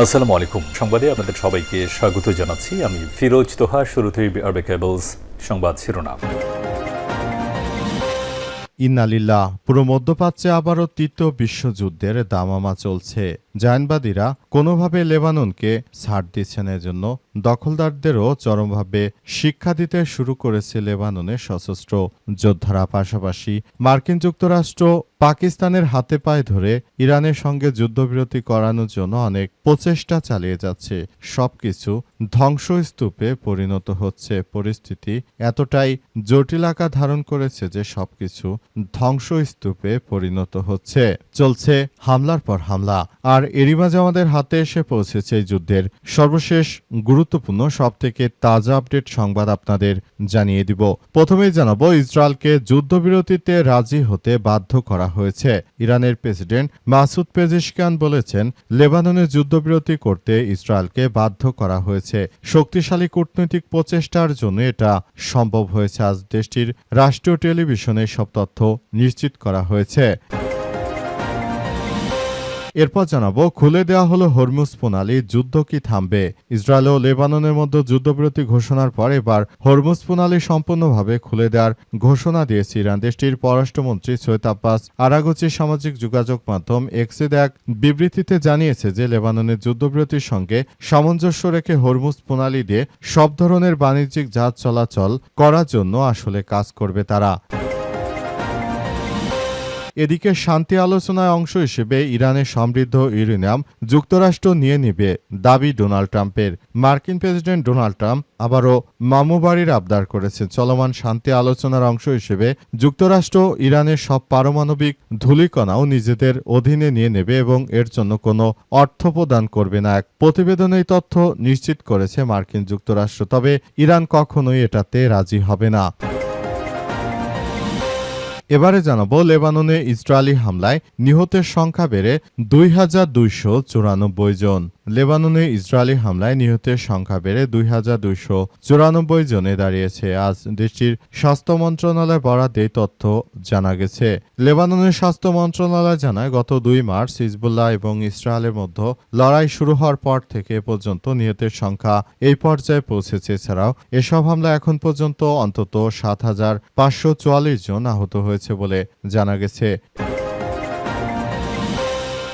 আসসালামু আলাইকুম। সংবাদে আপনাদের সবাইকে স্বাগত জানাচ্ছি। আমি ফিরোজ তোহা। শুরুতেই আরবে কেবলস সংবাদ শিরোনাম। ইন্নালিল্লাহ। পুরো মধ্যপ্রাচ্যে আবারও তৃতীয় বিশ্বযুদ্ধের দামামা চলছে। জায়নবাদীরা কোনোভাবে লেবাননকে ছাড় দিচ্ছেন, এজন্য দখলদারদেরও চরমভাবে শিক্ষা দিতে শুরু করেছে লেবাননের সশস্ত্র যোদ্ধারা। পাশাপাশি মার্কিন যুক্তরাষ্ট্র পাকিস্তানের হাতে পায়ে ধরে ইরানের সঙ্গে যুদ্ধবিরতি করানোর জন্য অনেক প্রচেষ্টা চালিয়ে যাচ্ছে। সবকিছু ধ্বংসস্তূপে পরিণত হচ্ছে। পরিস্থিতি এতটাই জটিল আকার ধারণ করেছে যে সবকিছু ধ্বংসস্তূপে পরিণত হচ্ছে। চলছে হামলার পর হামলা। আর এরই মাঝে আমাদের হাতে এসে পৌঁছেছে এই যুদ্ধের সর্বশেষ গুরুত্বপূর্ণ সবথেকে তাজা আপডেট সংবাদ আপনাদের জানিয়ে দিব। প্রথমেই জানাবো, ইসরায়েলকে যুদ্ধবিরতিতে রাজি হতে বাধ্য করা হয়েছে। ইরানের প্রেসিডেন্ট মাসুদ পেজেশকিয়ান বলেছেন, লেবাননে যুদ্ধবিরতি করতে ইসরায়েলকে বাধ্য করা হয়েছে। শক্তিশালী কূটনৈতিক প্রচেষ্টার জন্য এটা সম্ভব হয়েছে। আজ দেশটির রাষ্ট্রীয় টেলিভিশনে সব তথ্য নিশ্চিত করা হয়েছে। এরপর জানাবো, খুলে দেওয়া হলো হরমুজ প্রণালী, যুদ্ধ কি থামবে? ইসরায়েল ও লেবাননের মধ্যে যুদ্ধবিরতি ঘোষণার পর এবার হরমুজ প্রণালী সম্পূর্ণভাবে খুলে দেওয়ার ঘোষণা দিয়েছে ইরান। দেশটির পররাষ্ট্রমন্ত্রী সৈয়দ আব্বাস আরাগচি সামাজিক যোগাযোগ মাধ্যম এক্সে এক বিবৃতিতে জানিয়েছে যে লেবাননের যুদ্ধবিরতির সঙ্গে সামঞ্জস্য রেখে হরমুজ প্রণালী দিয়ে সব ধরনের বাণিজ্যিক জাহাজ চলাচল করার জন্য আসলে কাজ করবে তারা। এদিকে শান্তি আলোচনায় অংশ হিসেবে ইরানের সমৃদ্ধ ইউরেনিয়াম যুক্তরাষ্ট্র নিয়ে নেবে দাবি ডোনাল্ড ট্রাম্পের। মার্কিন প্রেসিডেন্ট ডোনাল্ড ট্রাম্প আবারও মামুবাড়ির আবদার করেছেন। চলমান শান্তি আলোচনার অংশ হিসেবে যুক্তরাষ্ট্র ইরানের সব পারমাণবিক ধূলিকণাও নিজেদের অধীনে নিয়ে নেবে এবং এর জন্য কোনো অর্থ প্রদান করবে না। এক প্রতিবেদনে এই তথ্য নিশ্চিত করেছে মার্কিন যুক্তরাষ্ট্র। তবে ইরান কখনোই এটাতে রাজি হবে না। এবারে জানাবো, লেবাননে ইসরায়েলি হামলায় নিহতের সংখ্যা বেড়ে ২,২৯৪ জন। লেবাননে ইসরায়েলি হামলায় নিহতের সংখ্যা বেড়ে ২,২৯৪ জনে দাঁড়িয়েছে। আজ দেশটির স্বাস্থ্য মন্ত্রণালয় বরাদ্দে এই তথ্য জানা গেছে। লেবাননের স্বাস্থ্য মন্ত্রণালয় জানায়, গত ২ মার্চ হিজবুল্লাহ এবং ইসরায়েলের মধ্যে লড়াই শুরু হওয়ার পর থেকে পর্যন্ত নিহতের সংখ্যা এই পর্যায়ে পৌঁছেছে। এছাড়াও এসব হামলা এখন পর্যন্ত অন্তত ৭,৫৪৪ জন আহত হয়েছে বলে জানা গেছে।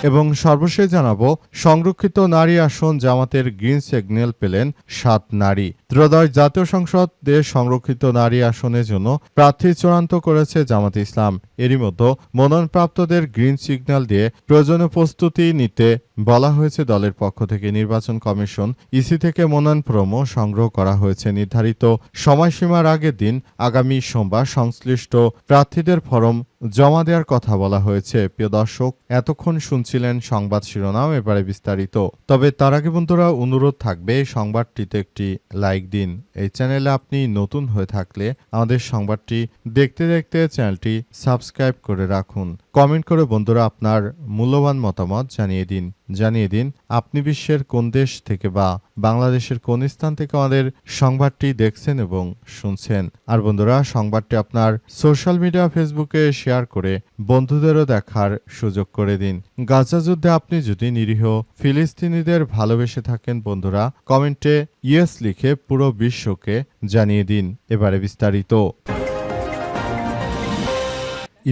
এবং সর্বশেষ জানাবো, সংরক্ষিত নারী আসন জামাতের গ্রিন সিগন্যাল পেলেন ৭ নারী। ত্রয়োদশ জাতীয় সংসদের সংরক্ষিত নারী আসনের জন্য প্রার্থী চূড়ান্ত করেছে জামাতে ইসলাম। এরই মধ্যে মনোনয়নপ্রাপ্তদের গ্রিন সিগন্যাল দিয়ে প্রয়োজনীয় প্রস্তুতি নিতে বলা হয়েছে দলের পক্ষ থেকে। নির্বাচন কমিশন ইসি থেকে মনোনয়ন প্রমো সংগ্রহ করা হয়েছে। নির্ধারিত সময়সীমার আগের দিন আগামী সোমবার সংশ্লিষ্ট প্রার্থীদের ফরম জমা দেওয়ার কথা বলা হয়েছে। প্রিয় দর্শক, এতক্ষণ শুনছিলেন সংবাদ শিরোনাম, এবারে বিস্তারিত। তবে তার আগে বন্ধুরা অনুরোধ থাকবে, সংবাদটিতে একটি লাইক দিন। এই চ্যানেলে আপনি নতুন হয়ে থাকলে আমাদের সংবাদটি দেখতে দেখতে চ্যানেলটি সাবস্ক্রাইব করে রাখুন। কমেন্ট করে বন্ধুরা আপনার মূল্যবান মতামত জানিয়ে দিন আপনি বিশ্বের কোন দেশ থেকে বা বাংলাদেশের কোন স্থান থেকে আমাদের সংবাদটি দেখছেন এবং শুনছেন। আর বন্ধুরা, সংবাদটি আপনার সোশ্যাল মিডিয়া ফেসবুকে শেয়ার করে বন্ধুদেরও দেখার সুযোগ করে দিন। গাজা যুদ্ধে আপনি যদি নিরীহ ফিলিস্তিনিদের ভালোবেসে থাকেন বন্ধুরা, কমেন্টে ইয়েস লিখে পুরো বিশ্বকে জানিয়ে দিন। এবারে বিস্তারিত।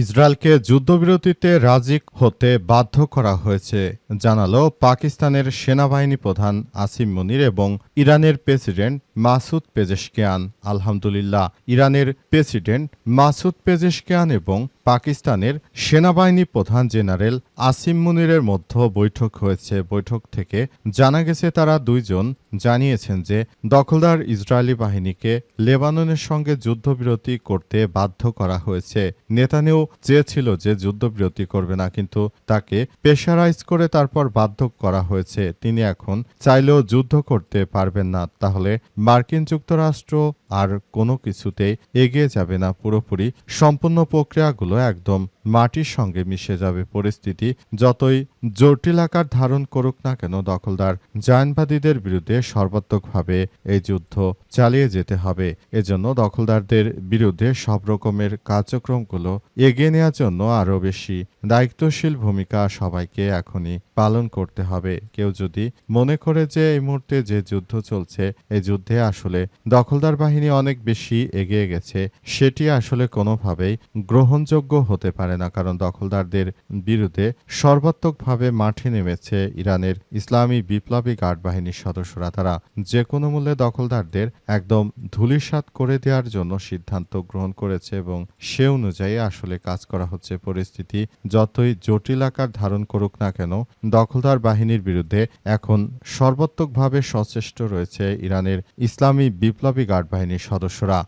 ইসরায়েলকে যুদ্ধবিরতিতে রাজি হতে বাধ্য করা হয়েছে জানালো পাকিস্তানের সেনাবাহিনী প্রধান আসিম মুনির এবং ইরানের প্রেসিডেন্ট মাসুদ পেজেশকিয়ান। আলহামদুলিল্লাহ, ইরানের প্রেসিডেন্ট মাসুদ পেজেশকিয়ান এবং পাকিস্তানের সেনাবাহিনী প্রধান জেনারেল আসিম মুনিরের মধ্যে বৈঠক হয়েছে। বৈঠক থেকে জানা গেছে তারা দুইজন জানিয়েছেন যে দখলদার ইসরায়েলি বাহিনীকে লেবাননের সঙ্গে যুদ্ধবিরতি করতে বাধ্য করা হয়েছে। নেতানিয়াহু চেয়েছিল যে যুদ্ধবিরতি করবে না, কিন্তু তাকে প্রেশারাইজ করে তারপর বাধ্য করা হয়েছে। তিনি এখন চাইলেও যুদ্ধ করতে পারবেন না। তাহলে মার্কিন যুক্তরাষ্ট্র আর কোনো কিছুতেই এগিয়ে যাবে না। পুরোপুরি সম্পূর্ণ প্রক্রিয়াগুলো একদম মাটির সঙ্গে মিশে যাবে। পরিস্থিতি যতই জটিল আকার ধারণ করুক না কেন, দখলদার জায়নবাদীদের বিরুদ্ধে সর্বাত্মকভাবে এই যুদ্ধ চালিয়ে যেতে হবে। এজন্য দখলদারদের বিরুদ্ধে সব রকমের কার্যক্রমগুলো এগিয়ে নেওয়ার জন্য আরও বেশি দায়িত্বশীল ভূমিকা সবাইকে এখনই পালন করতে হবে। কেউ যদি মনে করে যে এই মুহূর্তে যে যুদ্ধ চলছে এই যুদ্ধে আসলে দখলদার বাহিনী অনেক বেশি এগিয়ে গেছে, সেটি আসলে কোনোভাবেই গ্রহণযোগ্য হতে পারে না। কারণ দখলদারদের বিরুদ্ধে সর্বাত্মকভাবে মাঠে নেমেছে ইরানের ইসলামী বিপ্লবী গার্ড বাহিনীর সদস্যরা। তারা যে কোনো মূল্যে দখলদারদের একদম ধূলিসাৎ করে দেওয়ার জন্য সিদ্ধান্ত গ্রহণ করেছে এবং সে অনুযায়ী আসলে কাজ করা হচ্ছে। পরিস্থিতি যতই জটিল আকার ধারণ করুক না কেন, দখলদার বাহিনীর বিরুদ্ধে এখন সর্বাত্মকভাবে সচেষ্ট রয়েছে ইরানের ইসলামী বিপ্লবী গার্ড বাহিনীর সদস্যরা।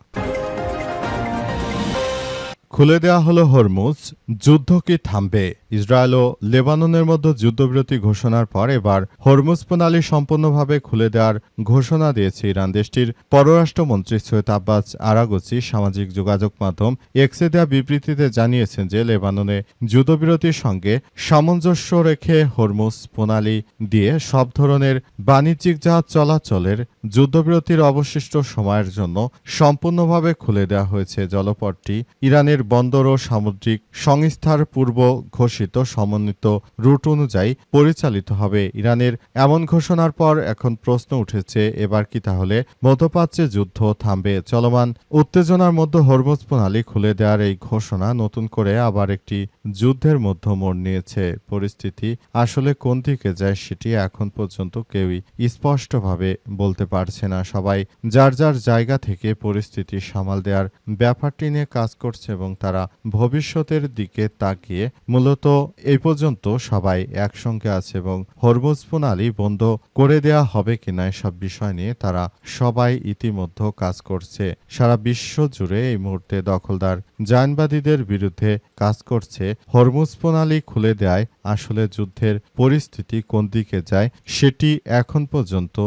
খুলে দেওয়া হলো হরমুজ, যুদ্ধ কি থামবে? ইসরায়েল ও লেবাননের মধ্যে যুদ্ধবিরতি ঘোষণার পর এবার হরমুজ প্রণালী সম্পূর্ণভাবে খুলে দেওয়ার ঘোষণা দিয়েছে ইরান। দেশটির পররাষ্ট্রমন্ত্রী সৈয়দ আব্বাস আরাগচি সামাজিক যোগাযোগ মাধ্যম এক্সে দেওয়া বিবৃতিতে জানিয়েছেন যে লেবাননে যুদ্ধবিরতির সঙ্গে সামঞ্জস্য রেখে হরমুজ প্রণালী দিয়ে সব ধরনের বাণিজ্যিক জাহাজ চলাচলের যুদ্ধবিরতির অবশিষ্ট সময়ের জন্য সম্পূর্ণভাবে খুলে দেওয়া হয়েছে। জলপথটি ইরানের বন্দর ও সামুদ্রিক সংস্থার পূর্ব ঘোষিত সমন্বিত রুট অনুযায়ী পরিচালিত হবে। ইরানের এমন ঘোষণার পর এখন প্রশ্ন উঠেছে, এবার কি তাহলে মধ্যপ্রাচ্যে যুদ্ধ থামবে? চলমান উত্তেজনার মধ্যে হরমুজ প্রণালী খুলে দেওয়ার এই ঘোষণা নতুন করে আবার একটি যুদ্ধের মধ্যে মোড় নিয়েছে। পরিস্থিতি আসলে কোন দিকে যায় সেটি এখন পর্যন্ত কেউই স্পষ্টভাবে বলতে পারছে না। সবাই যার যার জায়গা থেকে পরিস্থিতি সামাল দেওয়ার ব্যাপারটি নিয়ে কাজ করছে এবং তারা ভবিষ্যতের দিকে তাকিয়ে মূলত এই পর্যন্ত সবাই একসঙ্গে আছে এবং হরমুজ প্রণালী বন্ধ করে দেয়া হবে কিনা এসব বিষয় নিয়ে তারা সবাই ইতিমধ্যে কাজ করছে। সারা বিশ্ব জুড়ে এই মুহূর্তে দখলদার জায়নবাদীদের বিরুদ্ধে কাজ করছে। হরমুজ প্রণালী খুলে দেয় আসলে যুদ্ধের পরিস্থিতি কোন দিকে যায় সেটি এখন পর্যন্ত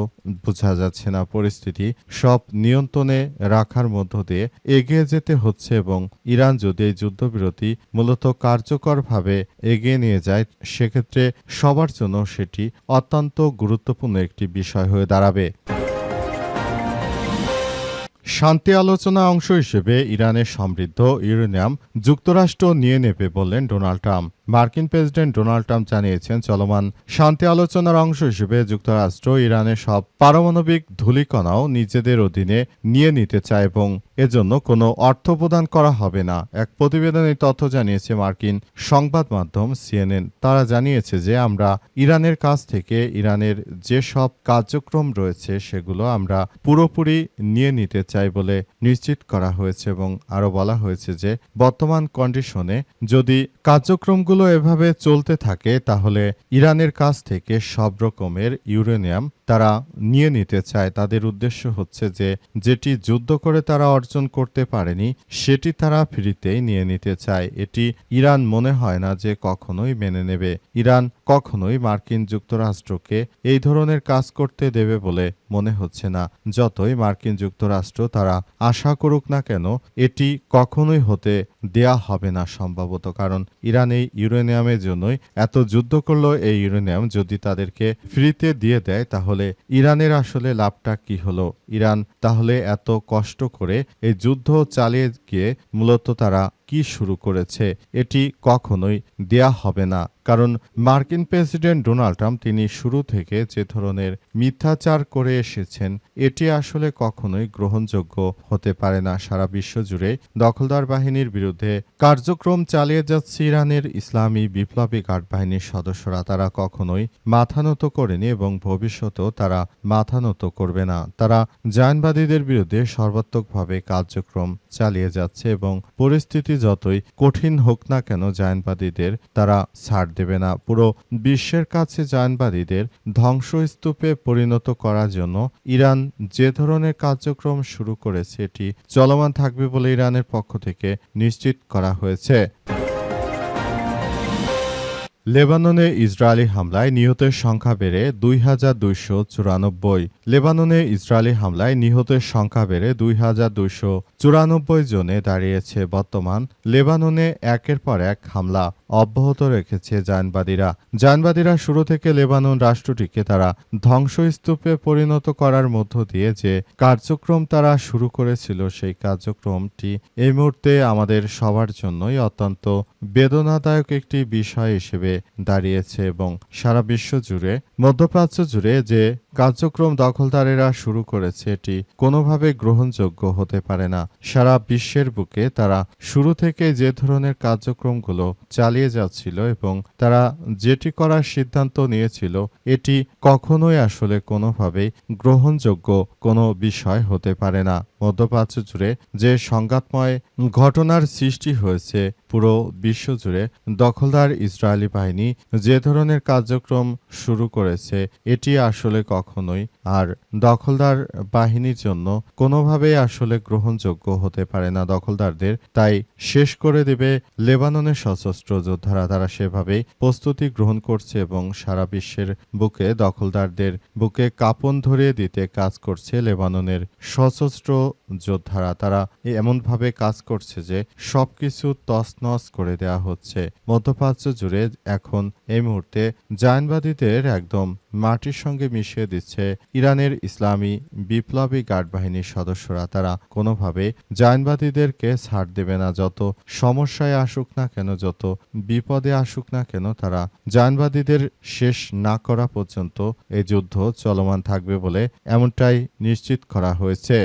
বোঝা যাচ্ছে না। পরিস্থিতি সব নিয়ন্ত্রণে রাখার মধ্য দিয়ে এগিয়ে যেতে হচ্ছে এবং ইরান যদি এই যুদ্ধবিরতি মূলত কার্যকরভাবে এগিয়ে নিয়ে যায় সেক্ষেত্রে সবার জন্য সেটি অত্যন্ত গুরুত্বপূর্ণ একটি বিষয় হয়ে দাঁড়াবে। শান্তি আলোচনা অংশ হিসেবে ইরানের সমৃদ্ধ ইউরেনিয়াম যুক্তরাষ্ট্র নিয়ে নেবে বললেন ডোনাল্ড ট্রাম্প। মার্কিন প্রেসিডেন্ট ডোনাল্ড ট্রাম্প জানিয়েছেন, চলমান শান্তি আলোচনার অংশ হিসেবে যুক্তরাষ্ট্র ইরানের সব পারমাণবিক ধূলিকণাও নিজেদের অধীনে নিয়ে নিতে চায় এবং এজন্য কোনো অর্থ প্রদান করা হবে না। এক প্রতিবেদনে তথ্য জানিয়েছে মার্কিন সংবাদ মাধ্যম সিএনএন। তারা জানিয়েছে যে আমরা ইরানের কাছ থেকে ইরানের যে সব কার্যক্রম রয়েছে সেগুলো আমরা পুরোপুরি নিয়ে নিতে চাই বলে নিশ্চিত করা হয়েছে এবং আরও বলা হয়েছে যে বর্তমান কন্ডিশনে যদি কার্যক্রমগুলো এভাবে চলতে থাকে তাহলে ইরানের কাছ থেকে সব রকমের ইউরেনিয়াম তারা নিয়ে নিতে চায়। তাদের উদ্দেশ্য হচ্ছে যে যেটি যুদ্ধ করে তারা অর্জন করতে পারেনি সেটি তারা ফ্রিতেই নিয়ে নিতে চায়। এটি ইরান মনে হয় না যে কখনোই মেনে নেবে। ইরান কখনোই মার্কিন যুক্তরাষ্ট্রকে এই ধরনের কাজ করতে দেবে বলে মনে হচ্ছে না। যতই মার্কিন যুক্তরাষ্ট্র তারা আশা করুক না কেন এটি কখনোই হতে দেয়া হবে না সম্ভবত। কারণ ইরান এই ইউরেনিয়ামের জন্যই এত যুদ্ধ করলো। এই ইউরেনিয়াম যদি তাদেরকে ফ্রিতে দিয়ে দেয় তাহলে ইরানের আসলে লাভটা কি হলো? ইরান তাহলে এত কষ্ট করে এই যুদ্ধ চালিয়ে গিয়ে মূলত তারা কি শুরু করেছে? এটি কখনোই দেয়া হবে না। কারণ মার্কিন প্রেসিডেন্ট ডোনাল্ড ট্রাম্প তিনি শুরু থেকে যে ধরনের মিথ্যাচার করে এসেছেন এটি আসলে কখনোই গ্রহণযোগ্য হতে পারে না। সারা বিশ্ব জুড়ে দখলদার বাহিনীর বিরুদ্ধে কার্যক্রম চালিয়ে যাচ্ছে ইরানের ইসলামী বিপ্লবী গার্ড বাহিনীর সদস্যরা। তারা কখনোই মাথা নত করেনি এবং ভবিষ্যতেও তারা মাথা নত করবে না। তারা জায়নবাদীদের বিরুদ্ধে সর্বাত্মকভাবে কার্যক্রম চালিয়ে যাচ্ছে এবং পরিস্থিতি যতই কঠিন হোক না কেন জায়নবাদীদের তারা ছাড় দেবে না। পুরো বিশ্বের কাছে জায়নবাদীদের ধ্বংসস্তূপে পরিণত করার জন্য ইরান যে ধরনের কার্যক্রম শুরু করেছে এটি চলমান থাকবে বলে ইরানের পক্ষ থেকে নিশ্চিত করা হয়েছে। লেবাননে ইসরায়েলি হামলায় নিহতের সংখ্যা বেড়ে ২,২৯৪। লেবাননে ইসরায়েলি হামলায় নিহতের সংখ্যা বেড়ে ২,২৯৪ জনে দাঁড়িয়েছে। বর্তমান লেবাননে একের পর এক হামলা অব্যাহত রেখেছে জায়নবাদীরা শুরু থেকে লেবানন রাষ্ট্রটিকে তারা ধ্বংসস্তূপে পরিণত করার মধ্য দিয়ে যে কার্যক্রম তারা শুরু করেছিল সেই কার্যক্রমটি এই মুহূর্তে আমাদের সবার জন্যই অত্যন্ত বেদনাদায়ক একটি বিষয় হিসেবে দাঁড়িয়েছে এবং সারা বিশ্ব জুড়ে মধ্যপ্রাচ্য জুড়ে যে কার্যক্রম দখলদারেরা শুরু করেছে এটি কোনোভাবে গ্রহণযোগ্য হতে পারে না। সারা বিশ্বের বুকে তারা শুরু থেকে যে ধরনের কার্যক্রমগুলো চালিয়ে যাচ্ছিল এবং তারা যেটি করার সিদ্ধান্ত নিয়েছিল এটি কখনোই আসলে কোনোভাবেই গ্রহণযোগ্য কোনো বিষয় হতে পারে না। মধ্যপ্রাচ্য জুড়ে যে সংঘাতময় ঘটনার সৃষ্টি হয়েছে পুরো বিশ্বজুড়ে দখলদার ইসরায়েলি বাহিনী যে ধরনের কার্যক্রম শুরু করেছে এটি আসলে কখনোই আর দখলদার বাহিনীর জন্য কোনোভাবেই আসলে গ্রহণযোগ্য হতে পারে না দখলদারদের, তাই শেষ করে দেবে লেবাননের সশস্ত্র যোদ্ধারা। তারা সেভাবেই প্রস্তুতি গ্রহণ করছে এবং সারা বিশ্বের বুকে দখলদারদের বুকে কাঁপন ধরিয়ে দিতে কাজ করছে লেবাননের সশস্ত্র যোদ্ধারা। তারা এমনভাবে কাজ করছে যে সবকিছু তছনছ করে দেওয়া হচ্ছে। মধ্যপ্রাচ্য জুড়ে এখন এই মুহূর্তে জায়নবাদীদের একদম মাটির সঙ্গে মিশিয়ে দিচ্ছে ইরানের ইসলামী বিপ্লবী গার্ড বাহিনীর সদস্যরা। তারা কোনোভাবে জায়নবাদীদেরকে ছাড় দেবে না, যত সমস্যায় আসুক না কেন, যত বিপদে আসুক না কেন, তারা জায়নবাদীদের শেষ না করা পর্যন্ত এই যুদ্ধ চলমান থাকবে বলে এমনটাই নিশ্চিত করা হয়েছে।